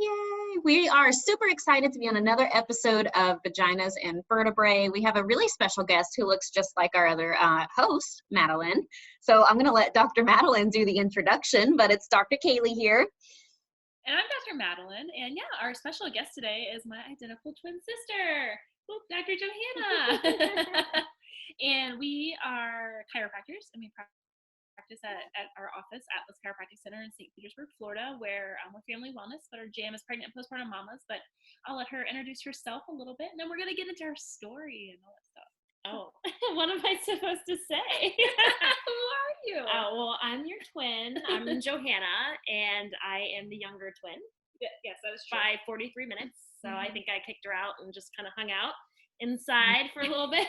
Yay! We are super excited to be on another episode of Vaginas and Vertebrae. We have a really special guest who looks just like our other host, Madalyn. So I'm going to let Dr. Madalyn do the introduction, but it's Dr. Kaylee here. And I'm Dr. Madalyn, and yeah, our special guest today is my identical twin sister, Dr. Johanna. And we are chiropractors, and we practice at our office, Atlas Chiropractic Center in St. Petersburg, Florida, where we're family wellness, but our jam is pregnant and postpartum mamas. But I'll let her introduce herself a little bit, and then we're going to get into her story and all that stuff. Oh, what am I supposed to say? Who are you? Well, I'm your twin. I'm Johanna, and I am the younger twin. Yes, that is true. By 43 minutes. So I think I kicked her out and just kind of hung out inside for a little bit.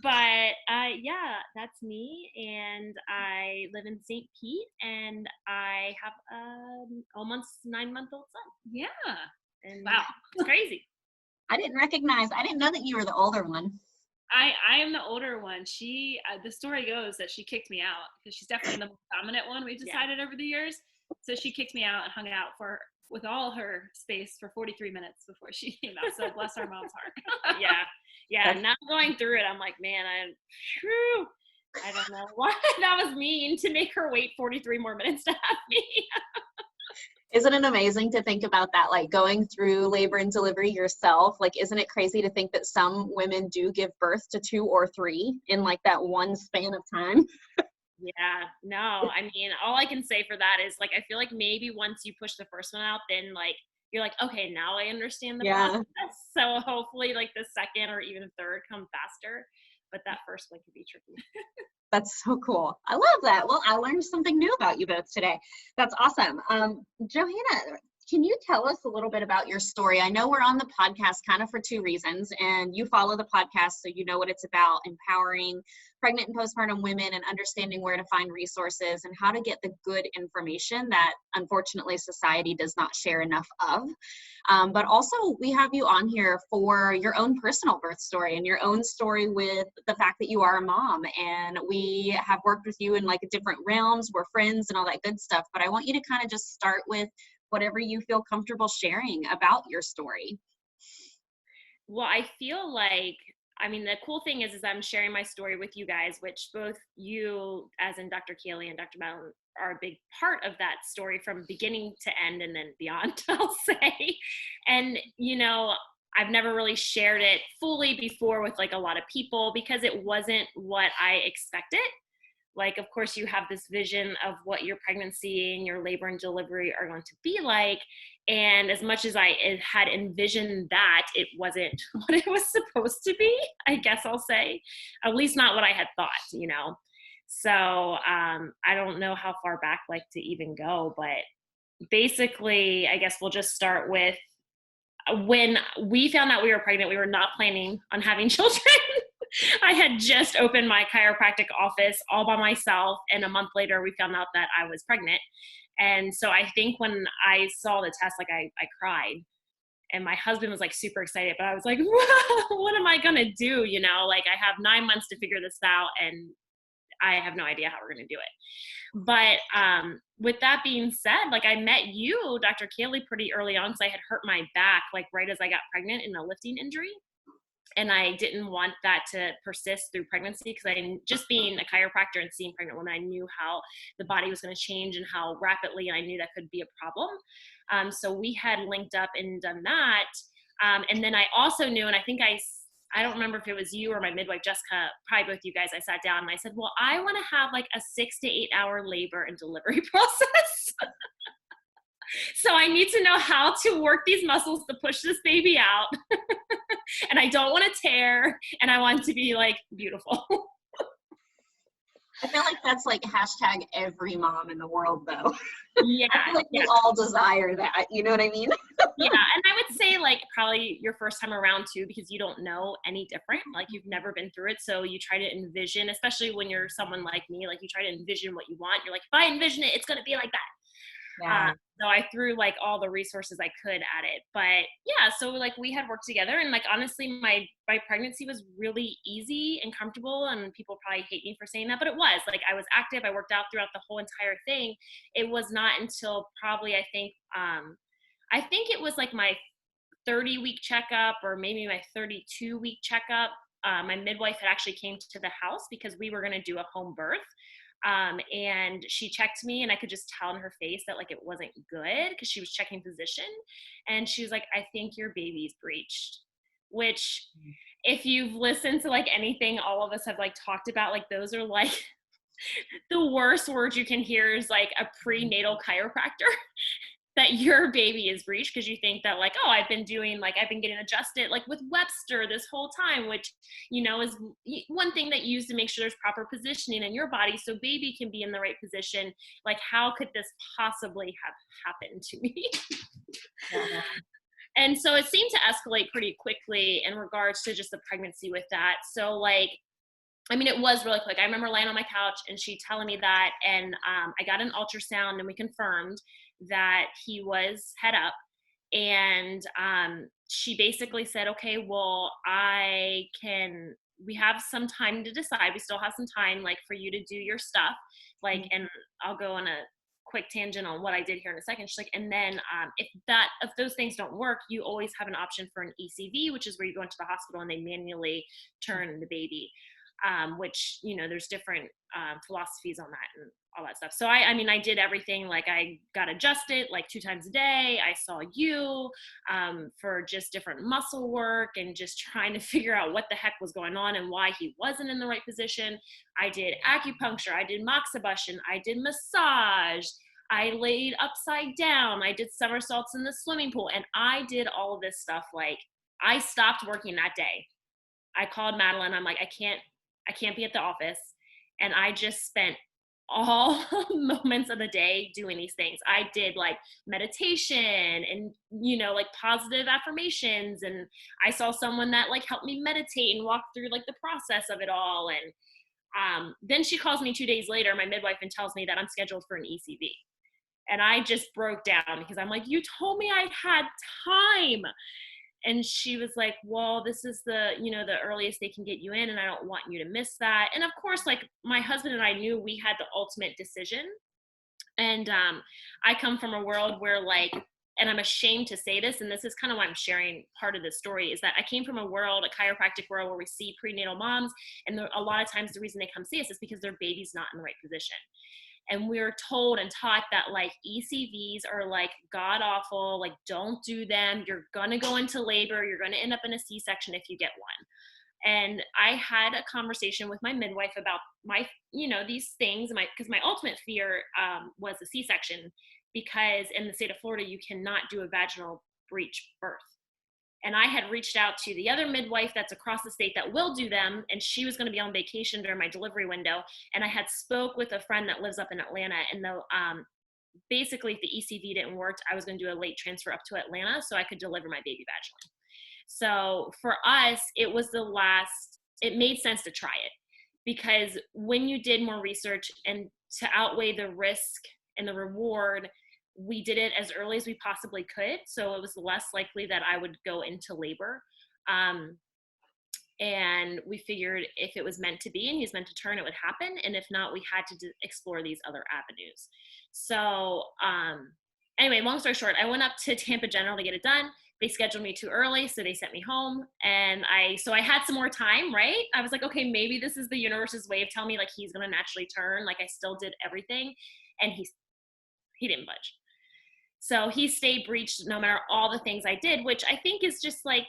But yeah, that's me. And I live in St. Pete, and I have a almost 9-month-old son. Yeah. And wow. It's crazy. I didn't know that you were the older one. I am the older one. She, the story goes that she kicked me out because she's definitely the most dominant one we've decided over the years. So she kicked me out and hung out with all her space for 43 minutes before she came out. So bless our mom's heart. Yeah. Now going through it, I'm like, man, I don't know why that was mean to make her wait 43 more minutes to have me. Isn't it amazing to think about that, like going through labor and delivery yourself? Like, isn't it crazy to think that some women do give birth to 2 or 3 in like that one span of time? Yeah, no, I mean, all I can say for that is like, I feel like maybe once you push the first one out, then like, you're like, okay, now I understand the process. So hopefully like the second or even third come faster, but that first one could be tricky. That's so cool. I love that. Well, I learned something new about you both today. That's awesome. Johanna, can you tell us a little bit about your story? I know we're on the podcast kind of for 2 reasons, and you follow the podcast so you know what it's about, empowering pregnant and postpartum women and understanding where to find resources and how to get the good information that unfortunately society does not share enough of. But also we have you on here for your own personal birth story and your own story with the fact that you are a mom, and we have worked with you in like different realms. We're friends and all that good stuff, but I want you to kind of just start with whatever you feel comfortable sharing about your story. Well, I feel like, I mean, the cool thing is I'm sharing my story with you guys, which both you, as in Dr. Kaylee and Dr. Madalyn, are a big part of that story from beginning to end and then beyond, I'll say. And, you know, I've never really shared it fully before with like a lot of people because it wasn't what I expected. Like, of course, you have this vision of what your pregnancy and your labor and delivery are going to be like. And as much as I had envisioned that, it wasn't what it was supposed to be, I guess I'll say. At least not what I had thought, you know. So I don't know how far back like to even go. But basically, I guess we'll just start with when we found out we were pregnant, we were not planning on having children. I had just opened my chiropractic office all by myself, and a month later we found out that I was pregnant. And so I think when I saw the test, like I cried, and my husband was like super excited, but I was like, what am I gonna do? You know, like I have 9 months to figure this out, and I have no idea how we're gonna do it. But with that being said, like I met you, Dr. Kaylee, pretty early on because I had hurt my back like right as I got pregnant in a lifting injury. And I didn't want that to persist through pregnancy because I, just being a chiropractor and seeing pregnant women, I knew how the body was going to change and how rapidly, and I knew that could be a problem. So we had linked up and done that. And then I also knew, and I think I don't remember if it was you or my midwife, Jessica, probably both you guys, I sat down and I said, well, I want to have like a 6 to 8 hour labor and delivery process. So I need to know how to work these muscles to push this baby out. And I don't want to tear, and I want it to be like beautiful. I feel like that's like hashtag every mom in the world though. Yeah. I feel like we all desire that, you know what I mean? Yeah, and I would say like probably your first time around too, because you don't know any different, like you've never been through it. So you try to envision, especially when you're someone like me, like you try to envision what you want. You're like, if I envision it, it's going to be like that. Yeah. So I threw like all the resources I could at it. But yeah, so like we had worked together, and like honestly, my pregnancy was really easy and comfortable. And people probably hate me for saying that, but it was like I was active. I worked out throughout the whole entire thing. It was not until probably I think it was like my 30-week checkup, or maybe my 32-week checkup. My midwife had actually came to the house because we were going to do a home birth. And she checked me, and I could just tell in her face that like it wasn't good, because she was checking position, and she was like, I think your baby's breached. Which, if you've listened to like anything all of us have like talked about, like those are like the worst words you can hear, is like a prenatal chiropractor. That your baby is breached, because you think that like, oh, I've been getting adjusted like with Webster this whole time, which, you know, is one thing that you use to make sure there's proper positioning in your body so baby can be in the right position. Like, how could this possibly have happened to me? Yeah. And so it seemed to escalate pretty quickly in regards to just the pregnancy with that. So like, I mean, it was really quick. I remember laying on my couch and she telling me that, and I got an ultrasound, and we confirmed that he was head up. And she basically said, okay, well, we have some time to decide. We still have some time, like, for you to do your stuff. Like, and I'll go on a quick tangent on what I did here in a second. She's like, and then if those things don't work, you always have an option for an ECV, which is where you go into the hospital and they manually turn the baby. Which, you know, there's different philosophies on that and all that stuff. So I mean, I did everything. Like, I got adjusted like 2 times a day. I saw you for just different muscle work and just trying to figure out what the heck was going on and why he wasn't in the right position. I did acupuncture. I did moxibustion. I did massage. I laid upside down. I did somersaults in the swimming pool. And I did all of this stuff. Like, I stopped working that day. I called Madalyn. I'm like, I can't be at the office. And I just spent all moments of the day doing these things. I did like meditation and, you know, like positive affirmations. And I saw someone that like helped me meditate and walk through like the process of it all. And then she calls me 2 days later, my midwife, and tells me that I'm scheduled for an ECV. And I just broke down, because I'm like, you told me I had time. And she was like, well, this is the earliest they can get you in, and I don't want you to miss that. And of course, like, my husband and I knew we had the ultimate decision. And I come from a world where, like, and I'm ashamed to say this, and this is kind of why I'm sharing part of the story, is that I came from a chiropractic world, where we see prenatal moms, and a lot of times the reason they come see us is because their baby's not in the right position. And we're told and taught that like ECVs are like god awful, like don't do them. You're going to go into labor. You're going to end up in a C-section if you get one. And I had a conversation with my midwife about these things. Because my ultimate fear was a C-section, because in the state of Florida, you cannot do a vaginal breech birth. And I had reached out to the other midwife that's across the state that will do them, and she was going to be on vacation during my delivery window. And I had spoke with a friend that lives up in Atlanta, and basically if the ECV didn't work, I was going to do a late transfer up to Atlanta so I could deliver my baby vaginally. So for us, it made sense to try it, because when you did more research and to outweigh the risk and the reward, we did it as early as we possibly could. So it was less likely that I would go into labor. And we figured if it was meant to be and he was meant to turn, it would happen. And if not, we had to explore these other avenues. So anyway, long story short, I went up to Tampa General to get it done. They scheduled me too early, so they sent me home. And I had some more time, right? I was like, okay, maybe this is the universe's way of telling me like he's going to naturally turn. Like, I still did everything, and he didn't budge. So he stayed breached no matter all the things I did, which I think is just like,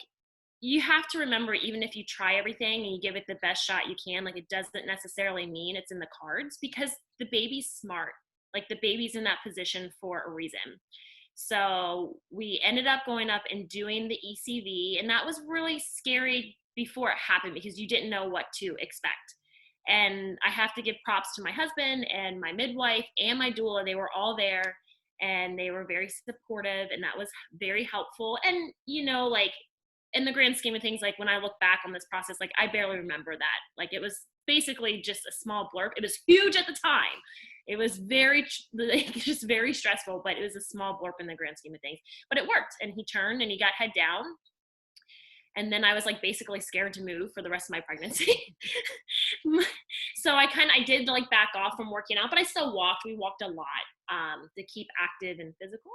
you have to remember, even if you try everything and you give it the best shot you can, like, it doesn't necessarily mean it's in the cards, because the baby's smart. Like, the baby's in that position for a reason. So we ended up going up and doing the ECV, and that was really scary before it happened, because you didn't know what to expect. And I have to give props to my husband and my midwife and my doula. They were all there, and they were very supportive, and that was very helpful. And, you know, like, in the grand scheme of things, like, when I look back on this process, like, I barely remember that. Like, it was basically just a small blurb. It was huge at the time. It was just very stressful, but it was a small blurb in the grand scheme of things. But it worked, and he turned and he got head down. And then I was like basically scared to move for the rest of my pregnancy. So I did like back off from working out, but I still walked. We walked a lot to keep active and physical.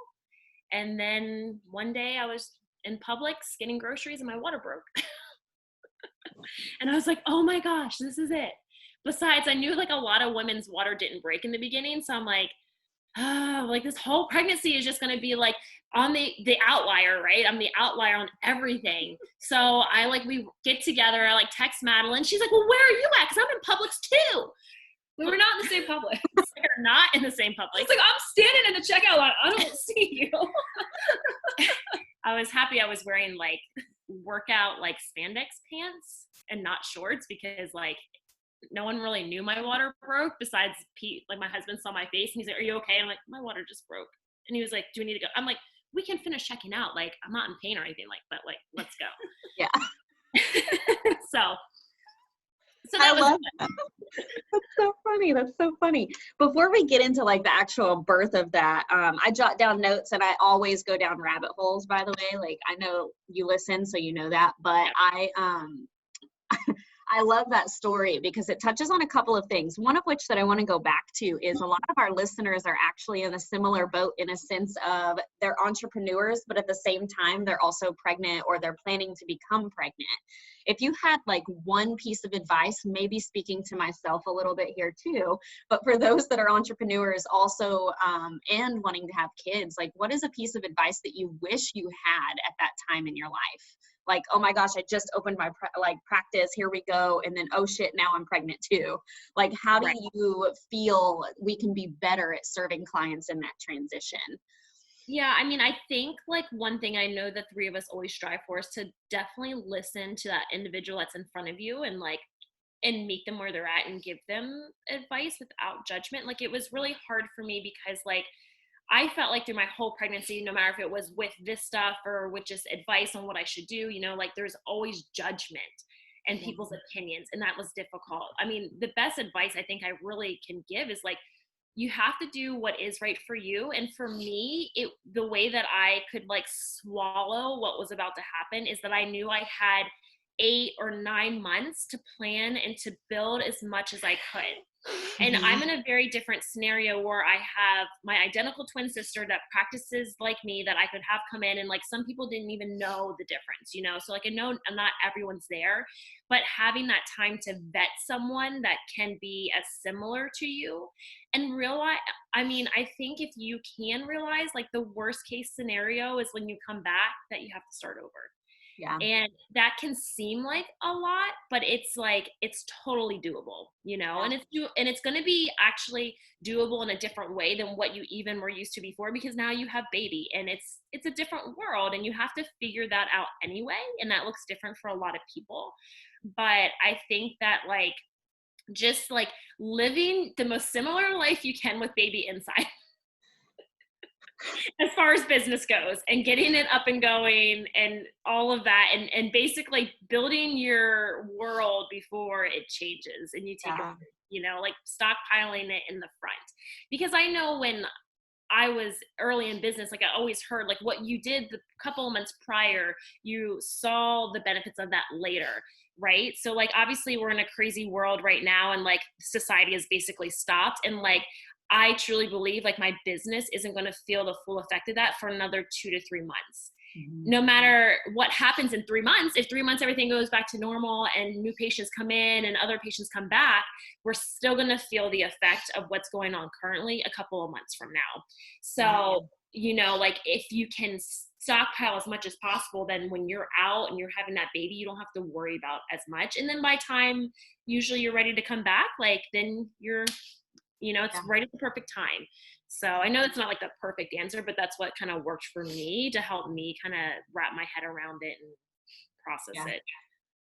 And then one day I was in Publix getting groceries and my water broke. And I was like, oh my gosh, this is it. Besides, I knew like a lot of women's water didn't break in the beginning. So I'm like, oh, like this whole pregnancy is just going to be like on the outlier, right? I'm the outlier on everything. So we get together, I like text Madalyn. She's like, well, where are you at? Cause I'm in Publix too. We were not in the same Publix. We're not in the same Publix. It's like, I'm standing in the checkout line. I don't see you. I was happy I was wearing like workout, like spandex pants and not shorts, because like no one really knew my water broke besides Pete. Like my husband saw my face and he's like, are you okay? I'm like, my water just broke. And he was like, do we need to go? I'm like, we can finish checking out. Like, I'm not in pain or anything, like, but like, let's go. Yeah. So that was that. That's so funny. That's so funny. Before we get into like the actual birth of that, I jot down notes, and I always go down rabbit holes, by the way. Like, I know you listen, so you know that, but I love that story because it touches on a couple of things. One of which that I want to go back to is a lot of our listeners are actually in a similar boat, in a sense of they're entrepreneurs, but at the same time, they're also pregnant or they're planning to become pregnant. If you had like one piece of advice, maybe speaking to myself a little bit here too, but for those that are entrepreneurs also and wanting to have kids, like what is a piece of advice that you wish you had at that time in your life? Like, oh my gosh, I just opened my practice, here we go. And then, oh shit, now I'm pregnant too. Like, how do you feel we can be better at serving clients in that transition? Yeah, I mean, I think like one thing I know the three of us always strive for is to definitely listen to that individual that's in front of you and meet them where they're at and give them advice without judgment. Like, it was really hard for me because like, I felt like through my whole pregnancy, no matter if it was with this stuff or with just advice on what I should do, like there's always judgment and people's opinions. And that was difficult. I mean, the best advice I think I really can give is like, you have to do what is right for you. And for me, the way that I could like swallow what was about to happen is that I knew I had 8 or 9 months to plan and to build as much as I could. And I'm in a very different scenario where I have my identical twin sister that practices like me that I could have come in, and like some people didn't even know the difference, so like I know not everyone's there, but having that time to vet someone that can be as similar to you and realize, I think if you can realize like the worst case scenario is when you come back that you have to start over. Yeah. And that can seem like a lot, but it's like, it's totally doable, and it's going to be actually doable in a different way than what you even were used to before, because now you have baby and it's a different world and you have to figure that out anyway. And that looks different for a lot of people. But I think that like, just like living the most similar life you can with baby inside. As far as business goes, and getting it up and going and all of that, and basically building your world before it changes and you take like stockpiling it in the front. Because I know when I was early in business, like I always heard like what you did the couple of months prior, you saw the benefits of that later. Right. So like, obviously we're in a crazy world right now, and like society has basically stopped, and like, I truly believe like my business isn't going to feel the full effect of that for another 2 to 3 months. No matter what happens in 3 months, if 3 months, everything goes back to normal and new patients come in and other patients come back, we're still going to feel the effect of what's going on currently a couple of months from now. So, like if you can stockpile as much as possible, then when you're out and you're having that baby, you don't have to worry about as much. And then by time usually you're ready to come back, like then you're it's right at the perfect time. So I know it's not like the perfect answer, but that's what kind of worked for me to help me kind of wrap my head around it and process it.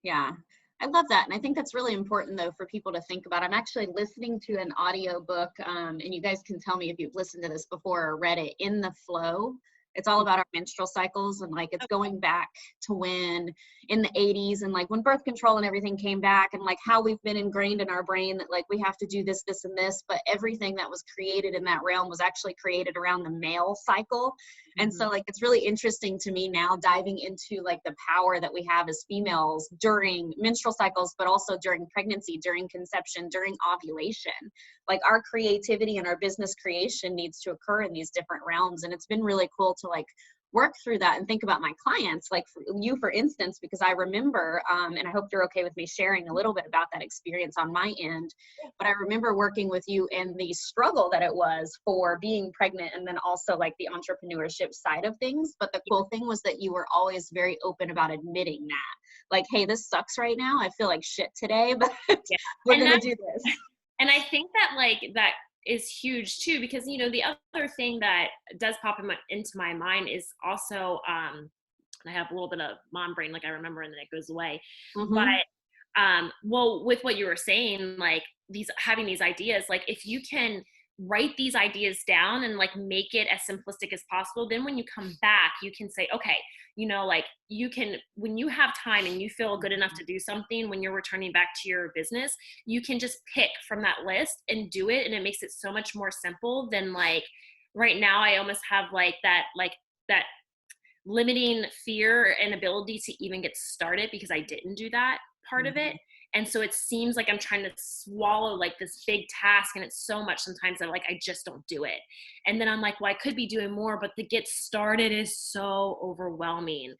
Yeah. I love that. And I think that's really important though for people to think about. I'm actually listening to an audio book, and you guys can tell me if you've listened to this before or read it, In the Flow. It's all about our menstrual cycles, and like it's going back to when in the 80s and like when birth control and everything came back, and like how we've been ingrained in our brain that like we have to do this, this, and this, but everything that was created in that realm was actually created around the male cycle. And so like it's really interesting to me now diving into like the power that we have as females during menstrual cycles, but also during pregnancy, during conception, during ovulation. Like our creativity and our business creation needs to occur in these different realms. And it's been really cool to like work through that and think about my clients, like for instance, because I remember, and I hope you're okay with me sharing a little bit about that experience on my end, but I remember working with you and the struggle that it was for being pregnant and then also like the entrepreneurship side of things. But the cool thing was that you were always very open about admitting that, like, hey, this sucks right now. I feel like shit today, but we're going to do this. And I think that like that is huge too, because, you know, the other thing that does pop into my mind is also, I have a little bit of mom brain, like I remember and then it goes away. But, well, with what you were saying, like having these ideas, like if you can write these ideas down and like make it as simplistic as possible, then when you come back, you can say, okay, you know, like you can, when you have time and you feel good enough to do something, when you're returning back to your business, you can just pick from that list and do it. And it makes it so much more simple than like right now. I almost have like that limiting fear and ability to even get started because I didn't do that part of it. And so it seems like I'm trying to swallow like this big task, and it's so much sometimes that like, I just don't do it. And then I'm like, well, I could be doing more, but the get started is so overwhelming.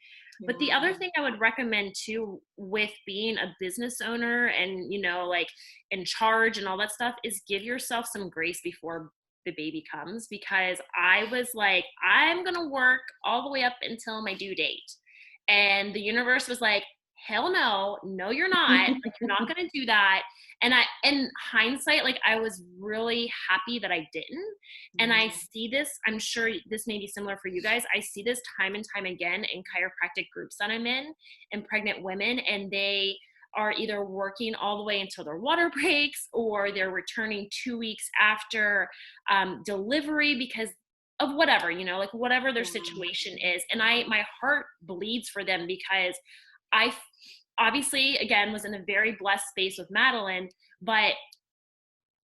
But the other thing I would recommend too, with being a business owner and, you know, like in charge and all that stuff, is give yourself some grace before the baby comes, because I was like, I'm going to work all the way up until my due date. And the universe was like, hell no, you're not. Like, you're not going to do that. And in hindsight, like I was really happy that I didn't. And I see this, I'm sure this may be similar for you guys. I see this time and time again in chiropractic groups that I'm in, and pregnant women, and they are either working all the way until their water breaks, or they're returning 2 weeks after delivery because of whatever, you know, like whatever their situation is. And my heart bleeds for them, because I obviously, again, was in a very blessed space with Madalyn, but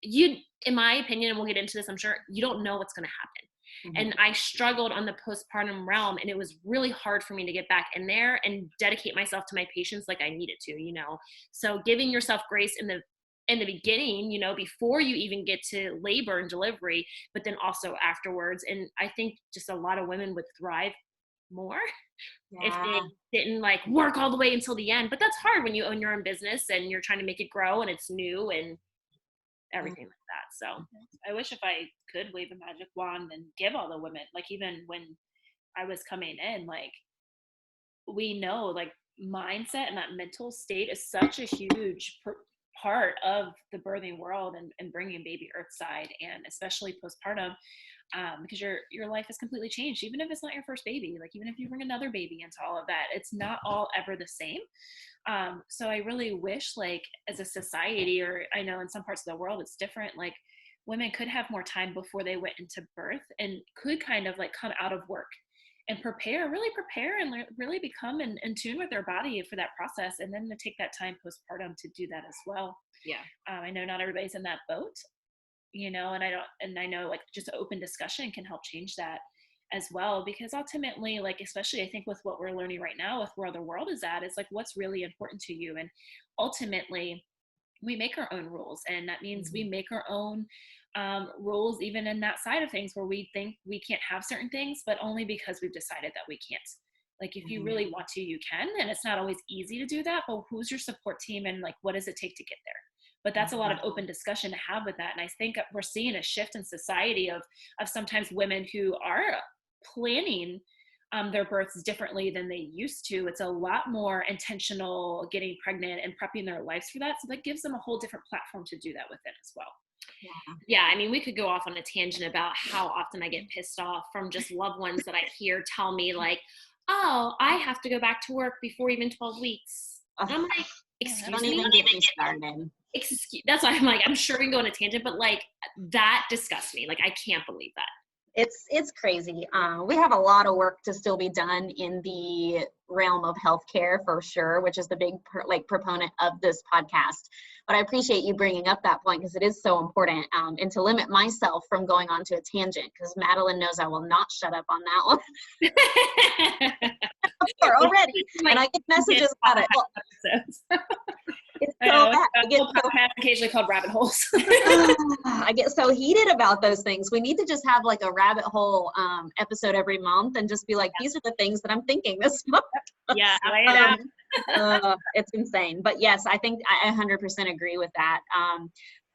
you, in my opinion, and we'll get into this, I'm sure, you don't know what's going to happen. And I struggled on the postpartum realm, and it was really hard for me to get back in there and dedicate myself to my patients like I needed to, you know. So giving yourself grace in the beginning, you know, before you even get to labor and delivery, but then also afterwards. And I think just a lot of women would thrive more if they didn't like work all the way until the end. But that's hard when you own your own business and you're trying to make it grow and it's new and everything like that. So I wish if I could wave a magic wand and give all the women, like even when I was coming in, like we know like mindset and that mental state is such a huge part of the birthing world and bringing baby earthside, and especially postpartum, because your life is completely changed. Even if it's not your first baby, like even if you bring another baby into all of that, it's not all ever the same. So I really wish, like as a society, or I know in some parts of the world it's different, like women could have more time before they went into birth and could kind of like come out of work and really prepare and really become in tune with their body for that process, and then to take that time postpartum to do that as well. I know not everybody's in that boat, you know, and I know like just open discussion can help change that as well, because ultimately, like especially I think with what we're learning right now with where the world is at, is like what's really important to you. And ultimately we make our own rules, and that means we make our own rules even in that side of things where we think we can't have certain things, but only because we've decided that we can't. Like if you really want to, you can, and it's not always easy to do that, but who's your support team and like what does it take to get there? But that's a lot of open discussion to have with that. And I think we're seeing a shift in society of sometimes women who are planning their births differently than they used to. It's a lot more intentional getting pregnant and prepping their lives for that. So that gives them a whole different platform to do that within as well. Yeah, I mean, we could go off on a tangent about how often I get pissed off from just loved ones that I hear tell me like, oh, I have to go back to work before even 12 weeks. And I'm like, excuse me? Don't even get me started. That's why I'm like, I'm sure we can go on a tangent, but like that disgusts me. Like, I can't believe that. It's crazy. We have a lot of work to still be done in the realm of healthcare for sure, which is the big proponent of this podcast. But I appreciate you bringing up that point because it is so important, and to limit myself from going on to a tangent because Madalyn knows I will not shut up on that one. Already, and I get messages about it. It's so bad. I occasionally called rabbit holes. I get so heated about those things. We need to just have like a rabbit hole episode every month and just be like, these are the things that I'm thinking this month. Yeah, lay it out. It's insane. But yes, I think I 100% agree with that.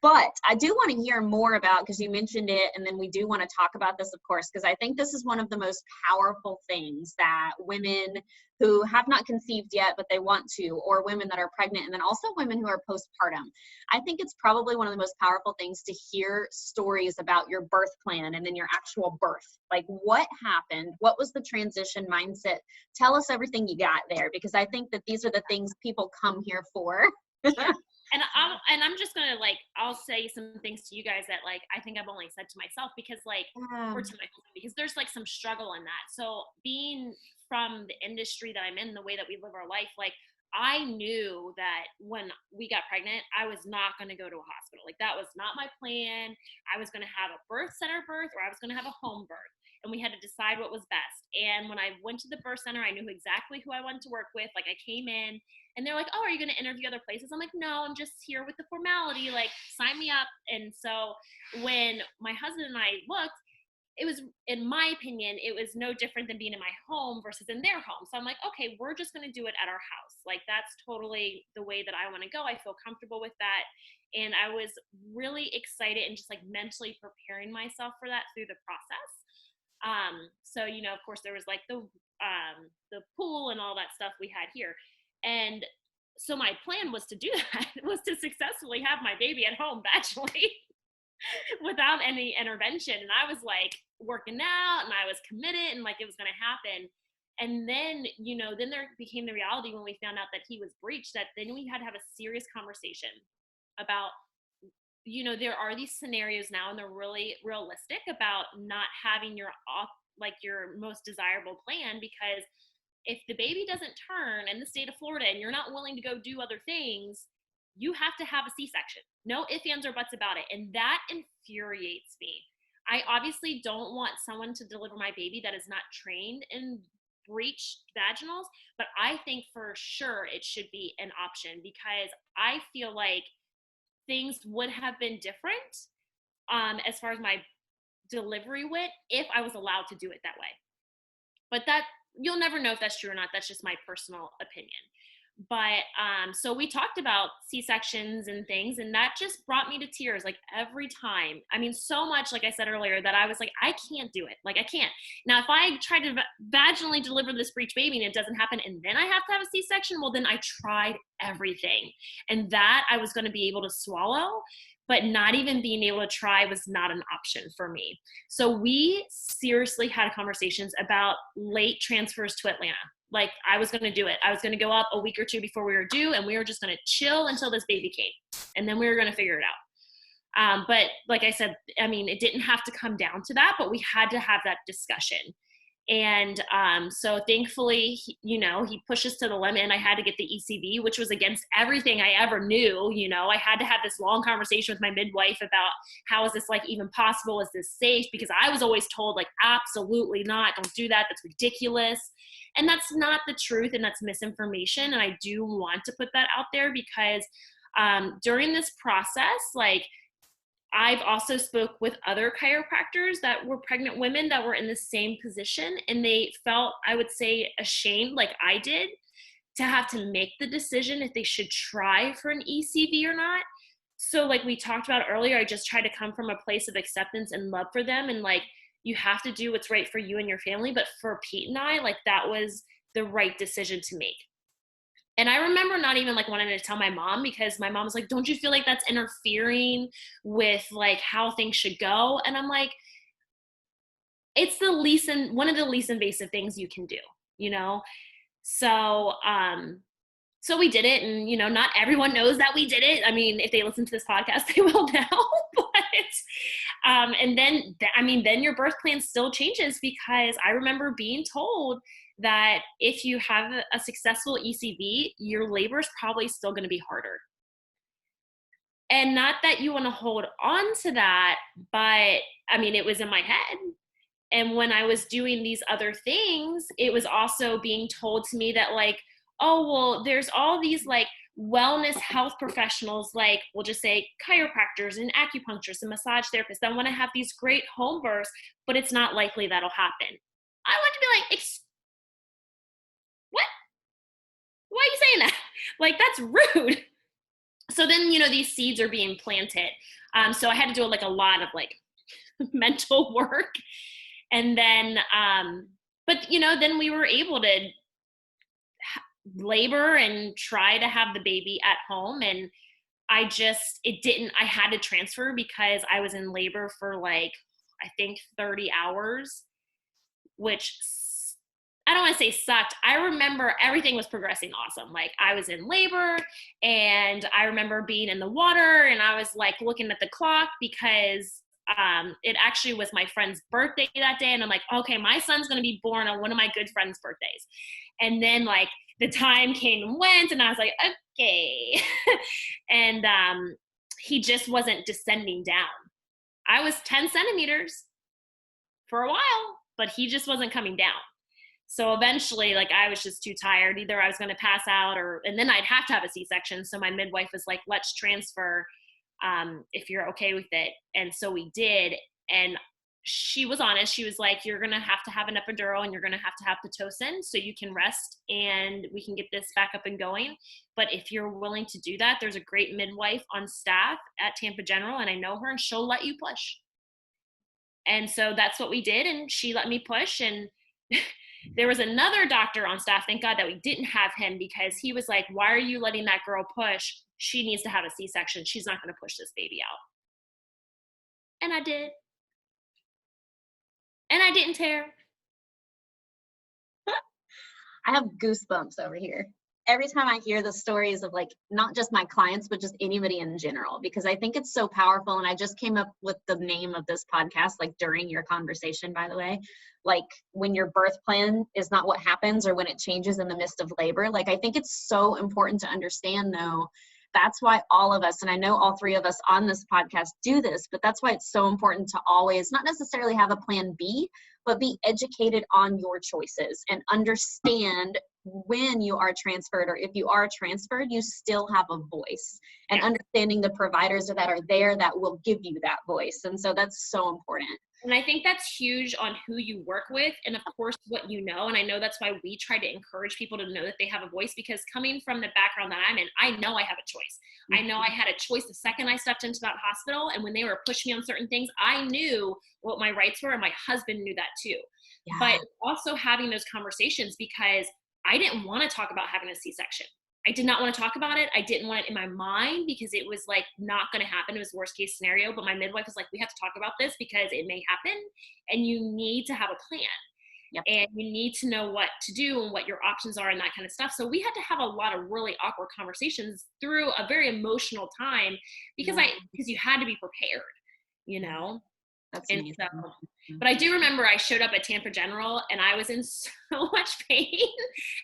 But I do want to hear more about, because you mentioned it, and then we do want to talk about this, of course, because I think this is one of the most powerful things that women who have not conceived yet, but they want to, or women that are pregnant, and then also women who are postpartum. I think it's probably one of the most powerful things to hear stories about your birth plan and then your actual birth. Like what happened? What was the transition mindset? Tell us everything you got there, because I think that these are the things people come here for. And I'm just gonna I'll say some things to you guys that I think I've only said to myself because or to my husband, because there's some struggle in that. So being from the industry that I'm in, the way that we live our life, I knew that when we got pregnant, I was not going to go to a hospital. That was not my plan. I was going to have a birth center birth or I was going to have a home birth. And we had to decide what was best. And when I went to the birth center, I knew exactly who I wanted to work with. I came in and they're like, oh, are you going to interview other places? I'm like, no, I'm just here with the formality. Sign me up. And so when my husband and I looked, it was, in my opinion, it was no different than being in my home versus in their home. So I'm like, okay, we're just going to do it at our house. That's totally the way that I want to go. I feel comfortable with that. And I was really excited and just mentally preparing myself for that through the process. So, of course there was the pool and all that stuff we had here. And so my plan was to do that, was to successfully have my baby at home vaginally without any intervention. And I was working out and I was committed and it was going to happen. And then, then there became the reality when we found out that he was breached, that then we had to have a serious conversation about, there are these scenarios now and they're really realistic about not having your most desirable plan, because if the baby doesn't turn in the state of Florida and you're not willing to go do other things, you have to have a C-section. No ifs, ands, or buts about it. And that infuriates me. I obviously don't want someone to deliver my baby that is not trained in breech vaginals, but I think for sure it should be an option, because I feel like things would have been different as far as my delivery went if I was allowed to do it that way. But that, you'll never know if that's true or not. That's just my personal opinion. But so we talked about C-sections and things, and that just brought me to tears every time. I mean, so much, like I said earlier, that I was like, I can't do it. I can't. Now, if I try to vaginally deliver this breech baby and it doesn't happen and then I have to have a C-section, well, then I tried everything. And that I was going to be able to swallow, but not even being able to try was not an option for me. So we seriously had conversations about late transfers to Atlanta. I was going to do it. I was going to go up a week or two before we were due, and we were just going to chill until this baby came. And then we were going to figure it out. But like I said, I mean, it didn't have to come down to that, but we had to have that discussion. And so thankfully, he pushed us to the limit, and I had to get the ECV, which was against everything I ever knew. I had to have this long conversation with my midwife about how is this even possible? Is this safe? Because I was always told absolutely not, don't do that. That's ridiculous. And that's not the truth, and that's misinformation. And I do want to put that out there because during this process, I've also spoke with other chiropractors that were pregnant women that were in the same position, and they felt, I would say, ashamed, like I did, to have to make the decision if they should try for an ECV or not. So like we talked about earlier, I just try to come from a place of acceptance and love for them, and you have to do what's right for you and your family. But for Pete and I, that was the right decision to make. And I remember not even wanting to tell my mom, because my mom was like, don't you feel like that's interfering with how things should go? And I'm like, it's one of the least invasive things you can do, So, so we did it, and, not everyone knows that we did it. I mean, if they listen to this podcast, they will now, but And then, then your birth plan still changes, because I remember being told that if you have a successful ECV, your labor is probably still going to be harder. And not that you want to hold on to that, but it was in my head. And when I was doing these other things, it was also being told to me that, like, oh, well, there's all these like wellness health professionals, like we'll just say chiropractors and acupuncturists and massage therapists that want to have these great home births, but it's not likely that'll happen. I want to be like, what? Why are you saying that? Like, that's rude. So then, these seeds are being planted. So I had to do like a lot of like mental work. And then, then we were able to labor and try to have the baby at home. And I had to transfer because I was in labor for like, I think 30 hours, which I don't want to say sucked. I remember everything was progressing awesome. Like, I was in labor, and I remember being in the water, and I was like looking at the clock because it actually was my friend's birthday that day. And I'm like, okay, my son's going to be born on one of my good friend's birthdays. And then like the time came and went, and I was like, okay. And he just wasn't descending down. I was 10 centimeters for a while, but he just wasn't coming down. So eventually, like, I was just too tired. Either I was going to pass out, and then I'd have to have a C-section. So my midwife was like, let's transfer if you're okay with it. And so we did. And she was honest. She was like, you're going to have an epidural, and you're going to have Pitocin so you can rest and we can get this back up and going. But if you're willing to do that, there's a great midwife on staff at Tampa General, and I know her, and she'll let you push. And so that's what we did. And she let me push. And there was another doctor on staff, thank God that we didn't have him, because he was like, why are you letting that girl push? She needs to have a C-section. She's not going to push this baby out. And I did. And I didn't tear. I have goosebumps over here every time I hear the stories of, like, not just my clients, but just anybody in general, because I think it's so powerful. And I just came up with the name of this podcast, like, during your conversation, by the way. Like, when your birth plan is not what happens, or when it changes in the midst of labor. Like, I think it's so important to understand, though. That's why all of us, and I know all three of us on this podcast do this, but that's why it's so important to always not necessarily have a plan B, but be educated on your choices and understand when you are transferred, or if you are transferred, you still have a voice, and understanding the providers that are there that will give you that voice. And so that's so important. And I think that's huge on who you work with, and of course what you know. And I know that's why we try to encourage people to know that they have a voice, because coming from the background that I'm in, I know I have a choice. I know I had a choice the second I stepped into that hospital, and when they were pushing me on certain things, I knew what my rights were, and my husband knew that too. Yeah. But also having those conversations, because I didn't want to talk about having a C-section. I did not want to talk about it. I didn't want it in my mind, because it was like not going to happen. It was worst case scenario. But my midwife was like, we have to talk about this because it may happen, and you need to have a plan. Yep. And you need to know what to do and what your options are and that kind of stuff. So we had to have a lot of really awkward conversations through a very emotional time, because you had to be prepared, you know? That's and amazing. So, but I do remember I showed up at Tampa General, and I was in so much pain.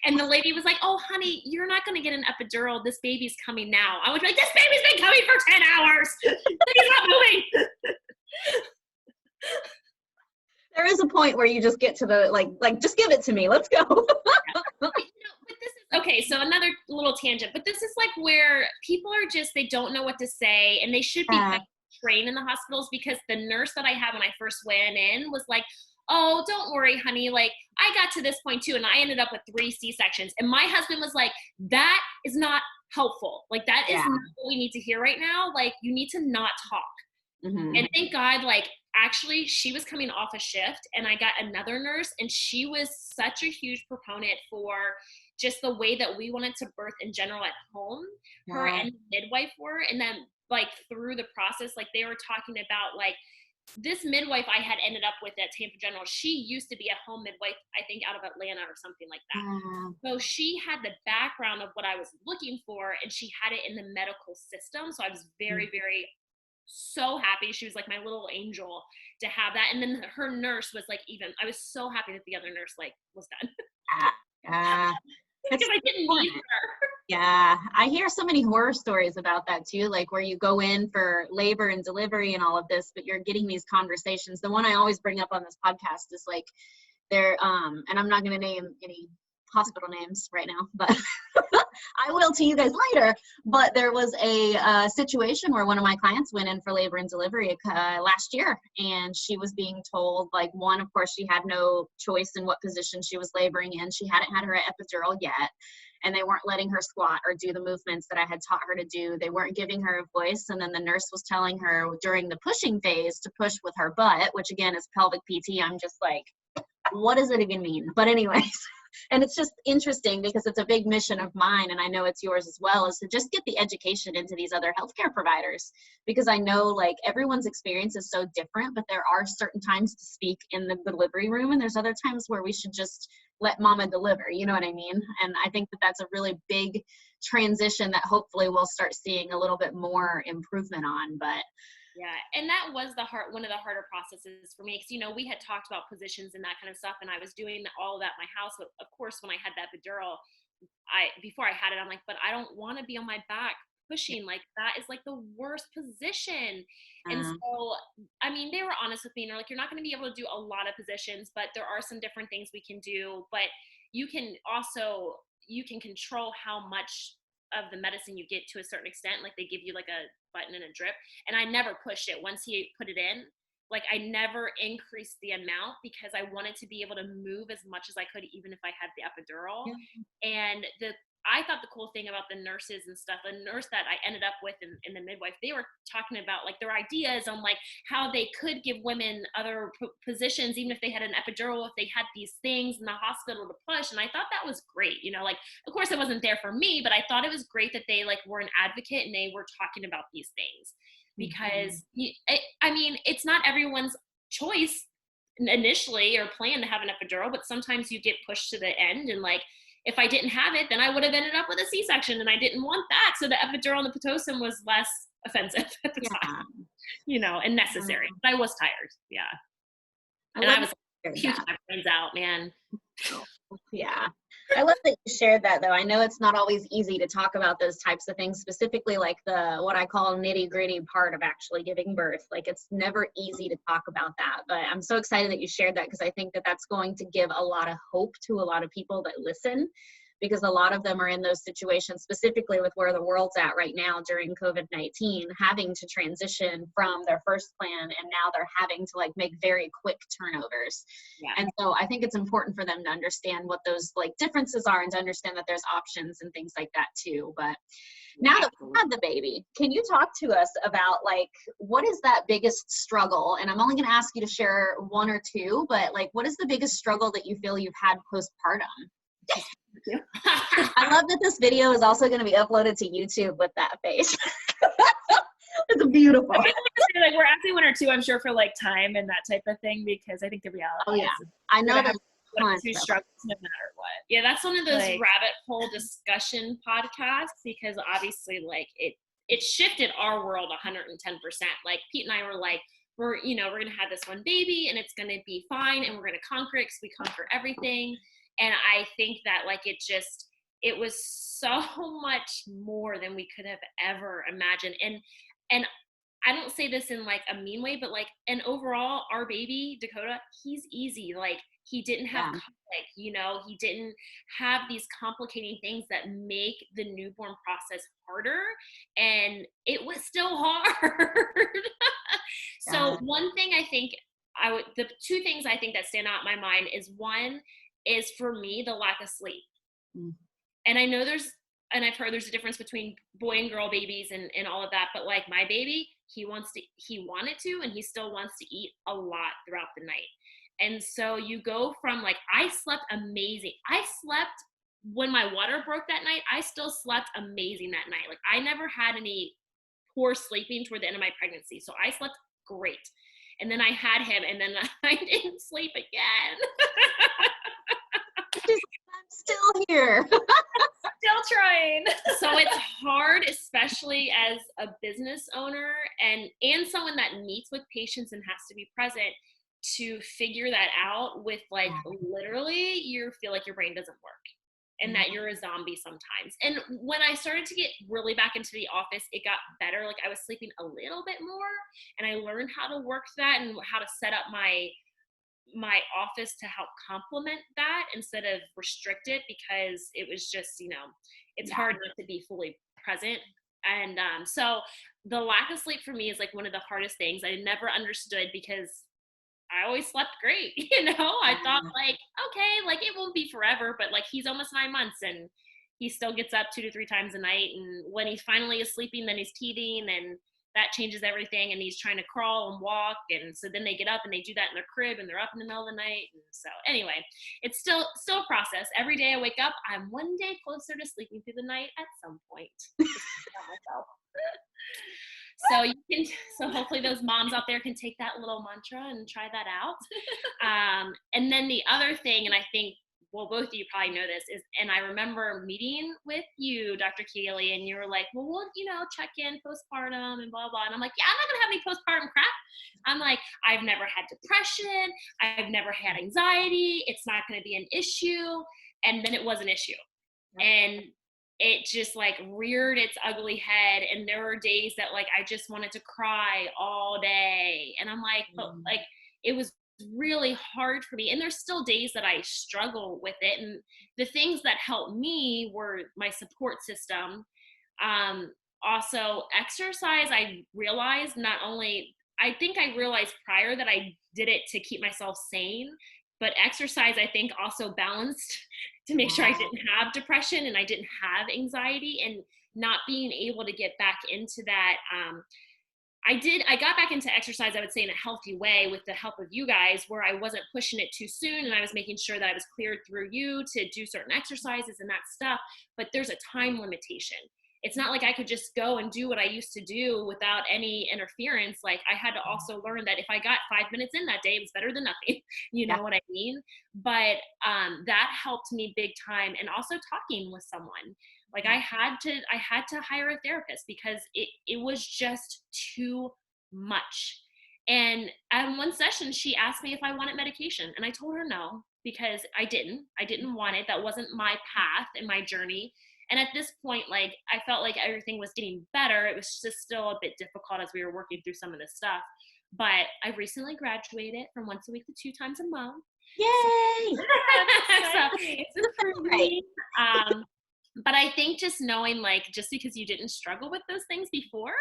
And the lady was like, oh, honey, you're not going to get an epidural. This baby's coming now. I was like, this baby's been coming for 10 hours. He's not moving. There is a point where you just get to the, like, just give it to me. Let's go. But this is, okay, so another little tangent, but this is like where people are just, they don't know what to say, and they should be trained in the hospitals, because the nurse that I had when I first went in was like, oh, don't worry, honey. Like, I got to this point too, and I ended up with 3 C-sections. And my husband was like, that is not helpful. Like, that is not what we need to hear right now. Like, you need to not talk. Mm-hmm. And thank God, like, actually, she was coming off a shift, and I got another nurse, and she was such a huge proponent for just the way that we wanted to birth in general at home. Her and the midwife were, and then, like, through the process, like, they were talking about, like, this midwife I had ended up with at Tampa General, she used to be a home midwife, I think, out of Atlanta or something like that. So she had the background of what I was looking for, and she had it in the medical system. So I was very, very so happy. She was like my little angel to have that. And then her nurse was like, I was so happy that the other nurse like was done. Yeah. Because I didn't need her. Yeah, I hear so many horror stories about that too, like where you go in for labor and delivery and all of this, but you're getting these conversations. The one I always bring up on this podcast is like and I'm not going to name any hospital names right now, but I will to you guys later. But there was a situation where one of my clients went in for labor and delivery last year, and she was being told, like, one, of course, she had no choice in what position she was laboring in. She hadn't had her epidural yet, and they weren't letting her squat or do the movements that I had taught her to do. They weren't giving her a voice, and then the nurse was telling her during the pushing phase to push with her butt, which again is pelvic PT. I'm just like, what does it even mean? But anyways, and it's just interesting because it's a big mission of mine, and I know it's yours as well, is to just get the education into these other healthcare providers, because I know like everyone's experience is so different, but there are certain times to speak in the delivery room, and there's other times where we should just let mama deliver, you know what I mean? And I think that that's a really big transition that hopefully we'll start seeing a little bit more improvement on. But yeah, and that was one of the harder processes for me, because, you know, we had talked about positions and that kind of stuff, and I was doing all of that in my house. But of course, when I had that epidural, before I had it, I'm like, but I don't want to be on my back pushing. Like, that is like the worst position. And so, I mean, they were honest with me, and they're like, you're not going to be able to do a lot of positions, but there are some different things we can do. But you can control how much of the medicine you get to a certain extent. Like, they give you like a button and a drip, and I never pushed it once he put it in. Like, I never increased the amount because I wanted to be able to move as much as I could, even if I had the epidural. And I thought the cool thing about the nurses and stuff, the nurse that I ended up with in the midwife, they were talking about like their ideas on like how they could give women other positions, even if they had an epidural, if they had these things in the hospital to push. And I thought that was great. You know, like, of course it wasn't there for me, but I thought it was great that they like were an advocate and they were talking about these things, because I mean, it's not everyone's choice initially or plan to have an epidural, but sometimes you get pushed to the end, and like, if I didn't have it, then I would have ended up with a C-section, and I didn't want that. So the epidural and the Pitocin was less offensive at the time, you know, and necessary. But I was tired. Yeah. I was puking my brains out, man. Yeah. I love that you shared that, though. I know it's not always easy to talk about those types of things, specifically like what I call nitty gritty part of actually giving birth. Like, it's never easy to talk about that, but I'm so excited that you shared that, because I think that that's going to give a lot of hope to a lot of people that listen, because a lot of them are in those situations, specifically with where the world's at right now during COVID-19, having to transition from their first plan, and now they're having to like make very quick turnovers. Yeah. And so I think it's important for them to understand what those like differences are, and to understand that there's options and things like that too. But now that we have the baby, can you talk to us about like, what is that biggest struggle? And I'm only going to ask you to share one or two, but like, what is the biggest struggle that you feel you've had postpartum? I love that this video is also going to be uploaded to YouTube with that face. It's beautiful. Like, we're asking one or two, I'm sure, for like time and that type of thing, because I think the reality is, I know there's two struggles no matter what. Yeah, that's one of those like, rabbit hole discussion podcasts, because obviously like it shifted our world 110%. Like, Pete and I were like, we're going to have this one baby and it's going to be fine, and we're going to conquer it because we conquer everything. And I think that like it was so much more than we could have ever imagined. And I don't say this in like a mean way, but like, and overall, our baby, Dakota, he's easy. Like, he didn't have conflict, you know, he didn't have these complicating things that make the newborn process harder. And it was still hard. So one thing I think the two things I think that stand out in my mind is, one is for me, the lack of sleep. And I know I've heard there's a difference between boy and girl babies and all of that, but like my baby, he wanted to, and he still wants to eat a lot throughout the night. And so you go from like, I slept amazing. When my water broke that night, I still slept amazing that night. Like, I never had any poor sleeping toward the end of my pregnancy. So I slept great. And then I had him, and then I didn't sleep again. I'm still here. Still trying. fine. So it's hard, especially as a business owner and someone that meets with patients and has to be present, to figure that out with like literally you feel like your brain doesn't work and that you're a zombie sometimes. And when I started to get really back into the office, it got better. Like I was sleeping a little bit more and I learned how to work that and how to set up my office to help complement that instead of restrict it, because it was just, it's hard not to be fully present. And so the lack of sleep for me is like one of the hardest things. I never understood because I always slept great. I thought like, okay, like it won't be forever, but like he's almost 9 months and he still gets up 2 to 3 times a night. And when he finally is sleeping, then he's teething and that changes everything. And he's trying to crawl and walk. And so then they get up and they do that in their crib and they're up in the middle of the night. And so anyway, it's still a process. Every day I wake up, I'm one day closer to sleeping through the night at some point. So hopefully those moms out there can take that little mantra and try that out. And then the other thing, and I think, well, both of you probably know this, is, and I remember meeting with you, Dr. Keeley, and you were like, well, we'll, check in postpartum and blah, blah. And I'm like, yeah, I'm not going to have any postpartum crap. I'm like, I've never had depression. I've never had anxiety. It's not going to be an issue. And then it was an issue. And it just like reared its ugly head. And there were days that like, I just wanted to cry all day. And I'm like, but like, it was really hard for me. And there's still days that I struggle with it. And the things that helped me were my support system. Also exercise. I realized I think I realized prior that I did it to keep myself sane, but exercise, I think, also balanced to make sure I didn't have depression and I didn't have anxiety, and not being able to get back into that. I got back into exercise, I would say, in a healthy way with the help of you guys, where I wasn't pushing it too soon and I was making sure that I was cleared through you to do certain exercises and that stuff. But there's a time limitation. It's not like I could just go and do what I used to do without any interference. Like I had to also learn that if I got 5 minutes in that day, it was better than nothing. You know what I mean? But that helped me big time. And also talking with someone. Like I had to hire a therapist because it was just too much. And at one session, she asked me if I wanted medication. And I told her no, because I didn't want it. That wasn't my path in my journey. And at this point, like, I felt like everything was getting better. It was just still a bit difficult as we were working through some of this stuff. But I recently graduated from once a week to 2 times a month. Yay! So it's for me. But I think just knowing, like, just because you didn't struggle with those things before,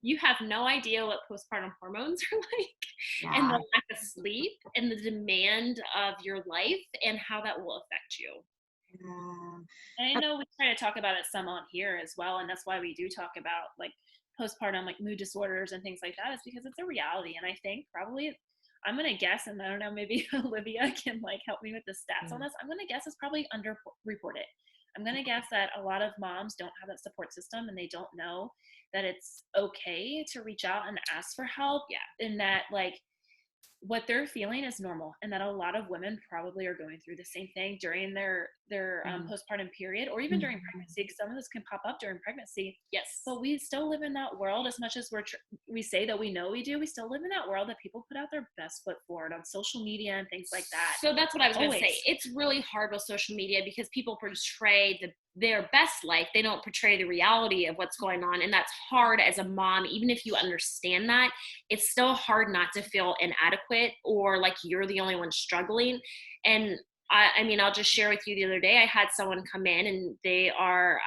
you have no idea what postpartum hormones are like, and the lack of sleep and the demand of your life and how that will affect you. And I know we try to talk about it some on here as well, and that's why we do talk about like postpartum, like mood disorders and things like that, is because it's a reality. And I think probably, I'm gonna guess, and I don't know, maybe Olivia can like help me with the stats on this. I'm gonna guess it's probably underreported. I'm gonna guess that a lot of moms don't have that support system, and they don't know that it's okay to reach out and ask for help. And that like what they're feeling is normal, and that a lot of women probably are going through the same thing during their postpartum period, or even during pregnancy, because some of this can pop up during pregnancy. Yes. But we still live in that world. As much as we say that we know we do, we still live in that world that people put out their best foot forward on social media and things like that. So that's what I was going to say. It's really hard with social media because people portray their best life. They don't portray the reality of what's going on. And that's hard as a mom. Even if you understand that, it's still hard not to feel inadequate or like you're the only one struggling. And I mean, I'll just share with you, the other day, I had someone come in and they are,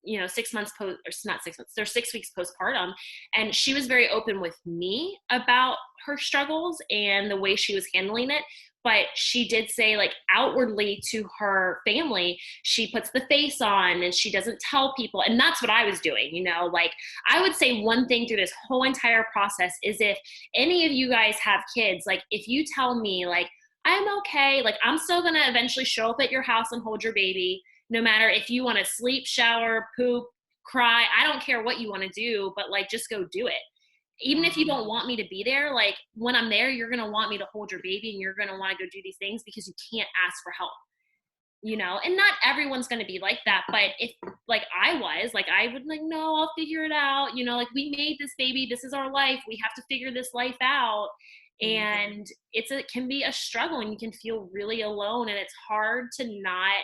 6 months or not 6 months, they're 6 weeks postpartum. And she was very open with me about her struggles and the way she was handling it. But she did say, like, outwardly to her family, she puts the face on and she doesn't tell people. And that's what I was doing, like, I would say one thing through this whole entire process is, if any of you guys have kids, like, if you tell me, like, I'm okay, like, I'm still going to eventually show up at your house and hold your baby, no matter if you want to sleep, shower, poop, cry, I don't care what you want to do, but like, just go do it. Even if you don't want me to be there, like, when I'm there, you're going to want me to hold your baby and you're going to want to go do these things because you can't ask for help. you know, and not everyone's going to be like that, but if like I would like, no, I'll figure it out. You know, like we made this baby, this is our life. We have to figure this life out. And it can be a struggle, and you can feel really alone, and it's hard to not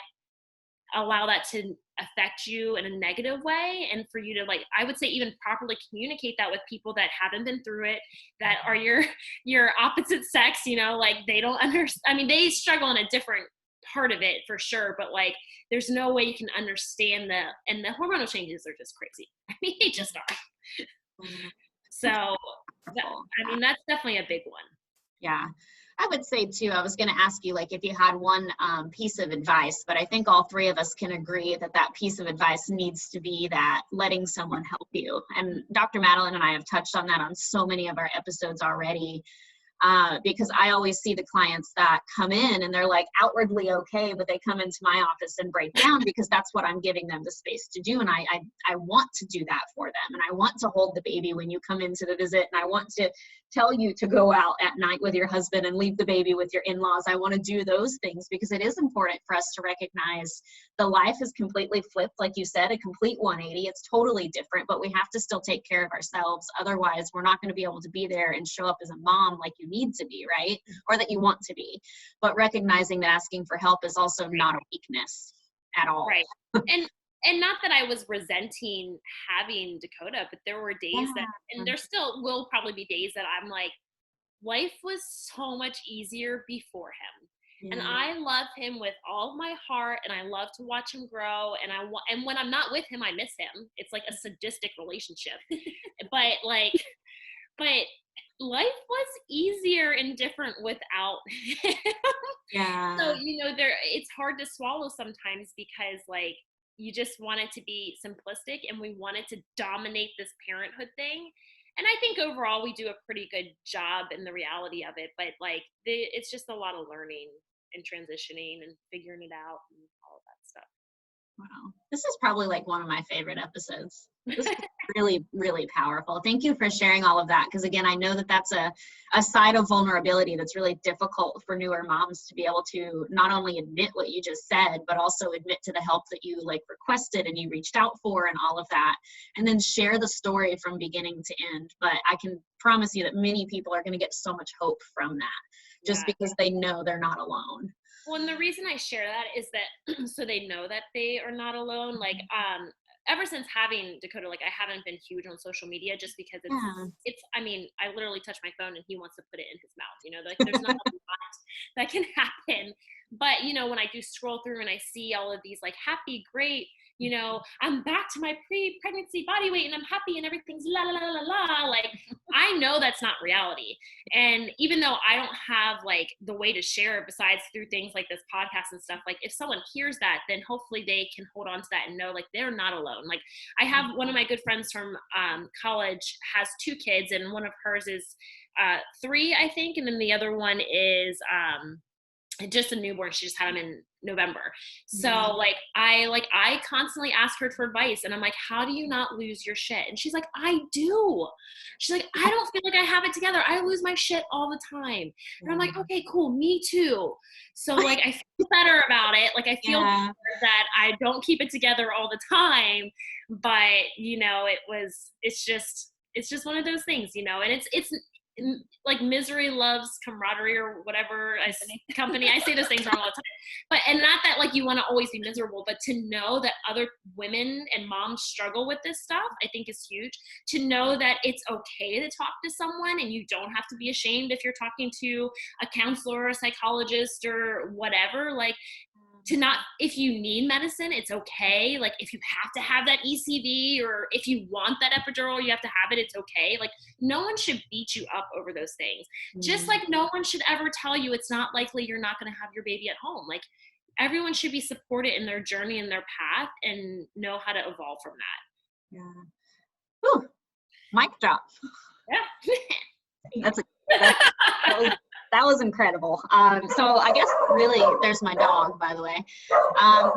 allow that to affect you in a negative way, and for you to, like, I would say, even properly communicate that with people that haven't been through it, that are your opposite sex, you know, like they don't understand. I mean, they struggle in a different part of it for sure, but like there's no way you can understand and the hormonal changes are just crazy. I mean, they just are. So I mean, that's definitely a big one. Yeah. I would say too, I was going to ask you, like, if you had one piece of advice, but I think all three of us can agree that that piece of advice needs to be that letting someone help you. And Dr. Madalyn and I have touched on that on so many of our episodes already. Because I always see the clients that come in and they're like outwardly okay, but they come into my office and break down because that's what I'm giving them the space to do. And I want to do that for them. And I want to hold the baby when you come into the visit. And I want to tell you to go out at night with your husband and leave the baby with your in-laws. I want to do those things because it is important for us to recognize the life is completely flipped. Like you said, a complete 180. It's totally different, but we have to still take care of ourselves. Otherwise, we're not going to be able to be there and show up as a mom like you need to be, right? Or that you want to be. But recognizing that asking for help is also not a weakness at all. Right. And not that I was resenting having Dakota, but there were days that, and there still will probably be days that I'm like, life was so much easier before him. And I love him with all of my heart, and I love to watch him grow. And when I'm not with him, I miss him. It's like a sadistic relationship. but life was easier and different without him. Yeah. So, you know, it's hard to swallow sometimes because like you just want it to be simplistic, and we wanted to dominate this parenthood thing. And I think overall we do a pretty good job in the reality of it, but like it's just a lot of learning and transitioning and figuring it out and all of that stuff. Wow. This is probably like one of my favorite episodes. This is really, really powerful. Thank you for sharing all of that. Because again, I know that that's a side of vulnerability that's really difficult for newer moms to be able to not only admit what you just said, but also admit to the help that you like requested and you reached out for and all of that. And then share the story from beginning to end. But I can promise you that many people are going to get so much hope from that just because they know they're not alone. Well, and the reason I share that is that so they know that they are not alone. Like, ever since having Dakota, like I haven't been huge on social media just because it's, I mean, I literally touch my phone and he wants to put it in his mouth, you know, like there's not a lot that can happen. But, you know, when I do scroll through and I see all of these like happy, great, you know, I'm back to my pre-pregnancy body weight and I'm happy and everything's la la la la la. Like, I know that's not reality. And even though I don't have like the way to share it besides through things like this podcast and stuff, like if someone hears that, then hopefully they can hold on to that and know like they're not alone. Like I have one of my good friends from college has 2 kids, and one of hers is 3, I think. And then the other one is just a newborn. She just had him in November. So I constantly ask her for advice, and I'm like, how do you not lose your shit? And she's like, I do. She's like, I don't feel like I have it together. I lose my shit all the time. And I'm like, okay, cool. Me too. So like, I feel better about it. Like I feel better that I don't keep it together all the time, but you know, it's just one of those things, you know, and it's like misery loves camaraderie or whatever company. I say those things wrong all the time, but and not that like you want to always be miserable, but to know that other women and moms struggle with this stuff, I think is huge. To know that it's okay to talk to someone and you don't have to be ashamed if you're talking to a counselor or a psychologist or whatever. Like to not, if you need medicine, it's okay. Like if you have to have that ECV or if you want that epidural, you have to have it, it's okay. Like no one should beat you up over those things. Just like no one should ever tell you it's not likely you're not going to have your baby at home. Like everyone should be supported in their journey and their path and know how to evolve from that. Yeah. Whew. Mic drop. Yeah. That was incredible. So I guess really, there's my dog, by the way.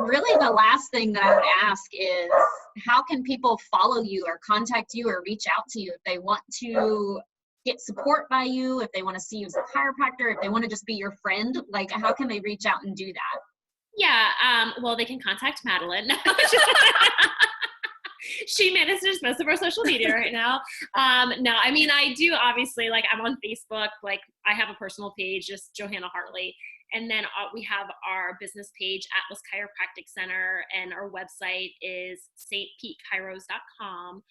Really the last thing that I would ask is how can people follow you or contact you or reach out to you if they want to get support by you, if they want to see you as a chiropractor, if they want to just be your friend, like how can they reach out and do that? Yeah, well, they can contact Madalyn. She manages most of our social media right now. No, I mean, I do obviously, like, I'm on Facebook, like, I have a personal page, just Johanna Hartley. And then we have our business page, Atlas Chiropractic Center, and our website is stpetechiros.com.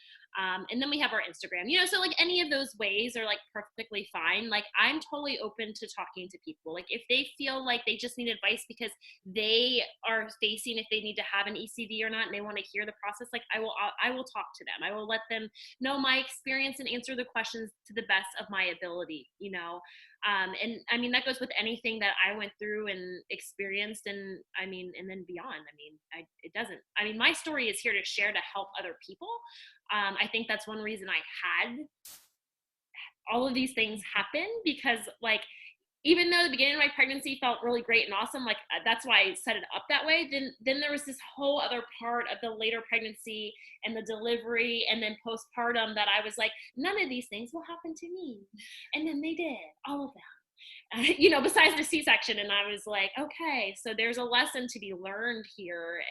And then we have our Instagram, so like any of those ways are like perfectly fine. Like, I'm totally open to talking to people. Like, if they feel like they just need advice because they are facing if they need to have an ECV or not, and they want to hear the process, like, I will talk to them. I will let them know my experience and answer the questions to the best of my ability, and I mean, that goes with anything that I went through and experienced, and I mean, and then beyond. I mean, my story is here to share, to help other people. I think that's one reason I had all of these things happen, because, like, even though the beginning of my pregnancy felt really great and awesome, like, that's why I set it up that way. Then there was this whole other part of the later pregnancy and the delivery and then postpartum that I was like, none of these things will happen to me. And then they did, all of them, besides the C-section. And I was like, okay, so there's a lesson to be learned here.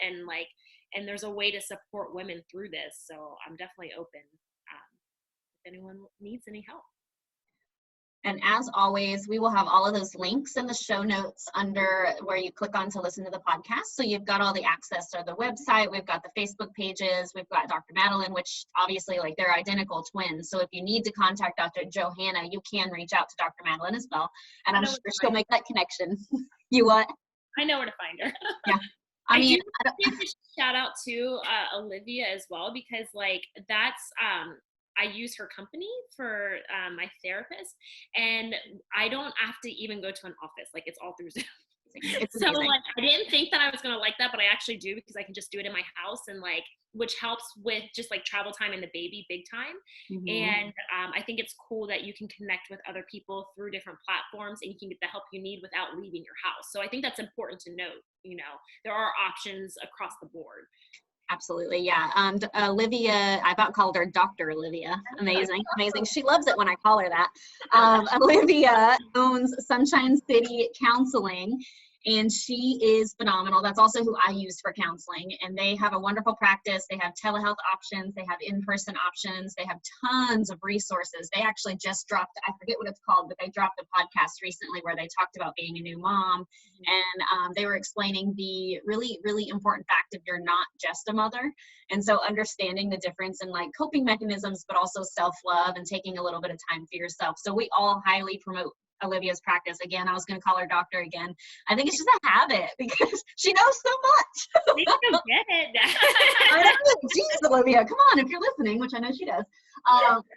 And there's a way to support women through this. So I'm definitely open if anyone needs any help. And as always, we will have all of those links in the show notes under where you click on to listen to the podcast. So you've got all the access to the website. We've got the Facebook pages. We've got Dr. Madalyn, which obviously, like, they're identical twins. So if you need to contact Dr. Johanna, you can reach out to Dr. Madalyn as well. And I'm sure she'll make that connection. You what? I know where to find her. Yeah. I do give a shout out to Olivia as well, because, like, that's I use her company for my therapist, and I don't have to even go to an office. Like, it's all through Zoom. So, like, I didn't think that I was going to like that, but I actually do, because I can just do it in my house, and, like, which helps with just, like, travel time and the baby big time. Mm-hmm. And I think it's cool that you can connect with other people through different platforms, and you can get the help you need without leaving your house. So I think that's important to note. There are options across the board. Absolutely, yeah. Olivia, I about called her Dr. Olivia. Amazing. She loves it when I call her that. Olivia owns Sunshine City Counseling, and she is phenomenal. That's also who I use for counseling. And they have a wonderful practice. They have telehealth options. They have in-person options. They have tons of resources. They actually just dropped, I forget what it's called, but they dropped a podcast recently where they talked about being a new mom. And they were explaining the really, really important fact of you're not just a mother. And so understanding the difference in, like, coping mechanisms, but also self-love and taking a little bit of time for yourself. So we all highly promote Olivia's practice. Again, I was going to call her doctor again. I think it's just a habit because she knows so much. They don't get it. I know. Jeez, Olivia, come on, if you're listening, which I know she does.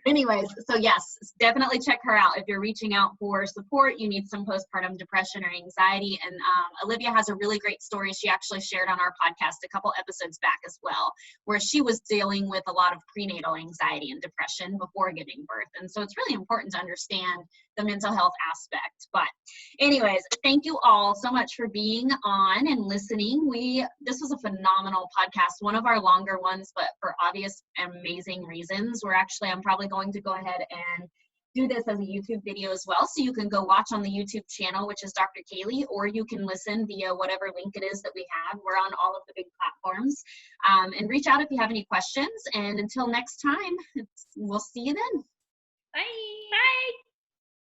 Anyways, so yes, definitely check her out if you're reaching out for support. You need some postpartum depression or anxiety. And Olivia has a really great story she actually shared on our podcast a couple episodes back as well, where she was dealing with a lot of prenatal anxiety and depression before giving birth. And so it's really important to understand the mental health aspect. But anyways, thank you all so much for being on and listening. This was a phenomenal podcast, one of our longer ones, but for obvious amazing reasons. I'm probably going to go ahead and do this as a YouTube video as well. So you can go watch on the YouTube channel, which is Dr. Kaylee, or you can listen via whatever link it is that we have. We're on all of the big platforms. And reach out if you have any questions. And until next time, we'll see you then. Bye. Bye.